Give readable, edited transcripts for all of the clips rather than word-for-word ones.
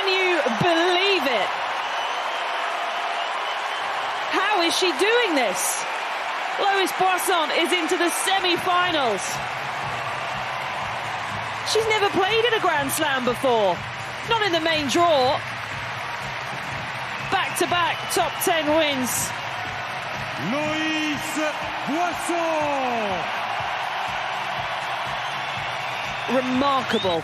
Can you believe it? How is she doing this? Lois Boisson is into the semi-finals. She's never played in a Grand Slam before. Not in the main draw. Back-to-back top 10 wins. Lois Boisson. Remarkable.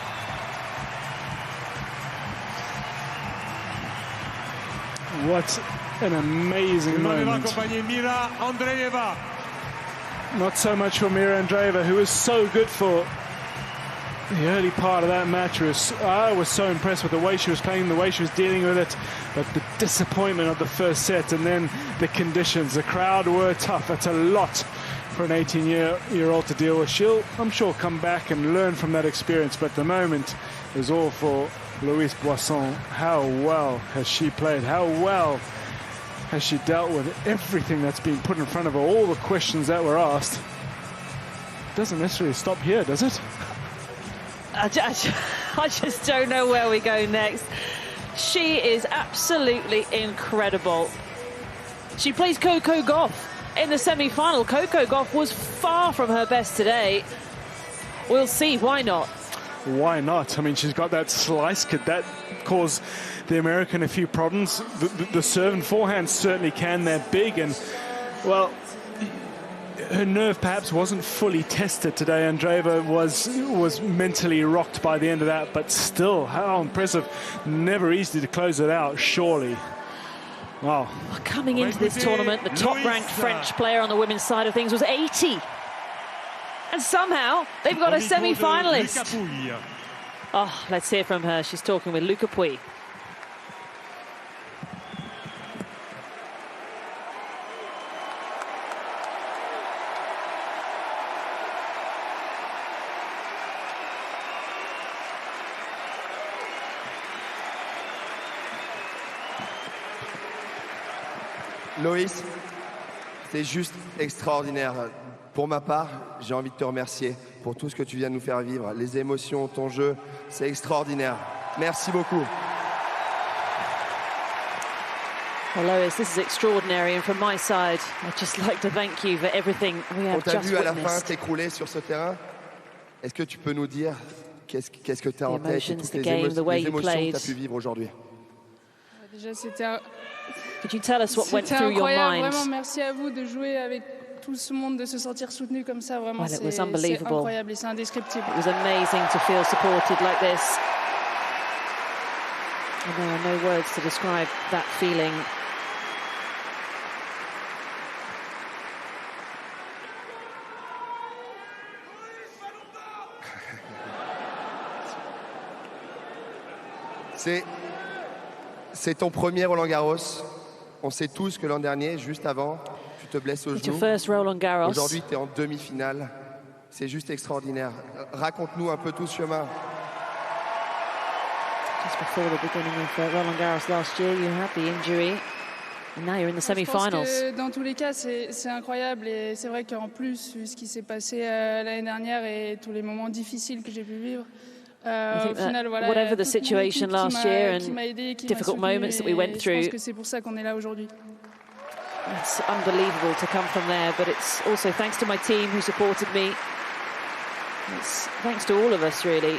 What an amazing moment. Mira Andreeva. Not so much for Mira Andreeva, who was so good for the early part of that match. I was so impressed with the way she was playing, the way she was dealing with it, but the disappointment of the first set and then the conditions. The crowd were tough. That's a lot for an 18-year-old to deal with. She'll, I'm sure, come back and learn from that experience, but the moment is all for Lois Boisson. How well has she played? How well has she dealt with everything that's been put in front of her, all the questions that were asked? Doesn't necessarily stop here, does it? I just don't know where we go next. She is absolutely incredible. She plays Coco Gauff in the semi-final. Coco Gauff was far from her best today. We'll see, why not? Why not? I mean, she's got that slice. Could that cause the American a few problems? The serve and forehand certainly can. They're big, and, well, her nerve perhaps wasn't fully tested today. Andreeva was mentally rocked by the end of that, but still, how impressive. Never easy to close it out, surely. Wow. Coming into this tournament, the top-ranked French player on the women's side of things was 80. And somehow, they've got a semi-finalist. Oh, let's hear from her. She's talking with Lucas Pouille. Lois, c'est juste extraordinaire. Pour ma part, j'ai envie de te remercier pour tout ce que tu viens de nous faire vivre. Les émotions, ton jeu, c'est extraordinaire. Merci beaucoup. Well, Lois, this is extraordinary, and from my side, I'd just like to thank you for everything we have just witnessed. On t'a vu à la fin t'écrouler sur ce terrain. Est-ce que tu peux nous dire qu'est-ce que tu as en tête et toutes les émotions que tu as pu vivre aujourd'hui? Déjà, c'était Could you tell us what went through your mind? Vraiment, merci à vous de jouer avec tout ce monde, de se sentir soutenu comme ça. Vraiment, well, c'est incroyable et c'est indescriptible. It was amazing to feel supported like this. And there are no words to describe that feeling. C'est ton premier Roland-Garros. On sait tous que l'an dernier, juste avant, tu te blesses au genou. Aujourd'hui, tu es en demi-finale. C'est juste extraordinaire. Raconte-nous un peu tout ce chemin. Just before the beginning of Roland Garros last year, you had the injury, and now you're in the semi-finals. Je pense que dans tous les cas, c'est incroyable, et c'est vrai qu'en plus, ce qui s'est passé l'année dernière et tous les moments difficiles que j'ai pu vivre. I think that whatever the situation last year and difficult moments that we went through, c'est pour ça qu'on est là aujourd'hui. It's unbelievable to come from there, but it's also thanks to my team who supported me. It's thanks to all of us, really.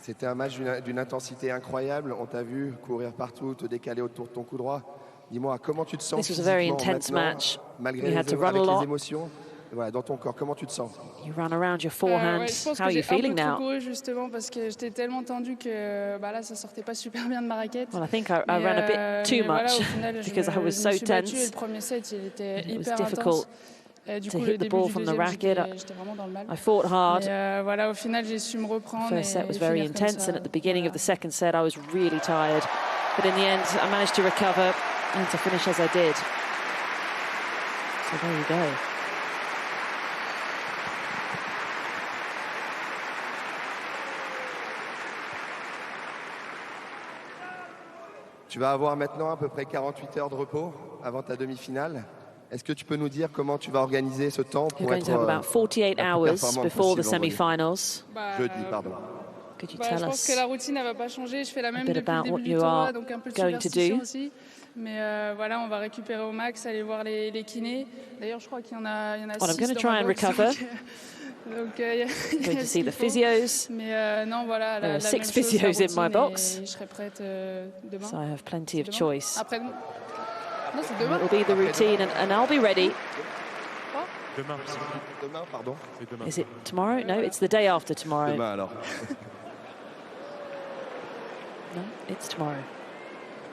C'était un match d'une intensité incroyable. On t'a vu courir partout, te décaler autour de ton coup droit. Dis-moi, comment tu te sens physiquement maintenant, malgré les émotions? Voilà, dans ton corps, comment tu te sens? You run around your forehand. How are you feeling now? Couru justement parce que j'étais tellement tendue que là ça sortait pas super bien de ma raquette. Well, I think I ran a bit too much because I was so tense. Le premier set, il était hyper difficult to hit the ball from the racket. I fought hard. Voilà, au final, j'ai su me reprendre. First set was very intense, and at the beginning of the second set, I was really tired. But in the end, I managed to recover and to finish as I did. So there you go. Tu vas avoir maintenant à peu près 48 heures de repos avant ta demi-finale. Est-ce que tu peux nous dire comment tu vas organiser ce temps pour You're going to have about 48 hours before the semi-finals. Jeudi, pardon. Could you je tell pense us que la routine ne va pas changer. Je fais la même bit depuis le about what début du you tournoi, are donc un peu de going to superstition do? aussi. Mais voilà, on va récupérer au max, aller voir les kinés. D'ailleurs, je crois qu'il y en a 6 Well, I'm going to dans try ma and box, recover. Donc, Going to see the physios. Mais non, voilà, There la are 6 même chose, physios la in my routine, box. et je serai prête demain. So I have plenty of Demain? choice. Après demain. Non, c'est demain. It'll be the routine and I'll be ready. Demain. Demain, pardon. C'est demain. Is it tomorrow? No, it's the day after tomorrow. Demain alors. No, it's tomorrow.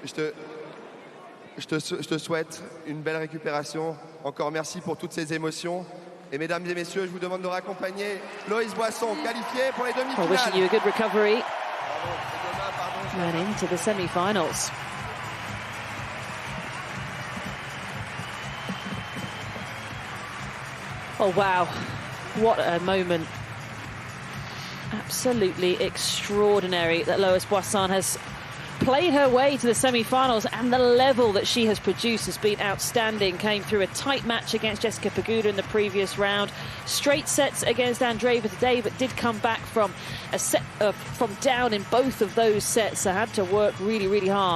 Je te souhaite une belle récupération. Encore merci pour toutes ces émotions. Et mesdames et messieurs, je vous demande de raccompagner Loïs Boisson, qualifiée pour les demi-finales. Well, wishing you a good recovery Pardon. and into the semi-finals. Oh, wow. What a moment. Absolutely extraordinary that Loïs Boisson has played her way to the semi-finals, and the level that she has produced has been outstanding. Came through a tight match against Jessica Pegula in the previous round. Straight sets against Andreeva today, but did come back from a set from down in both of those sets. So had to work really, really hard.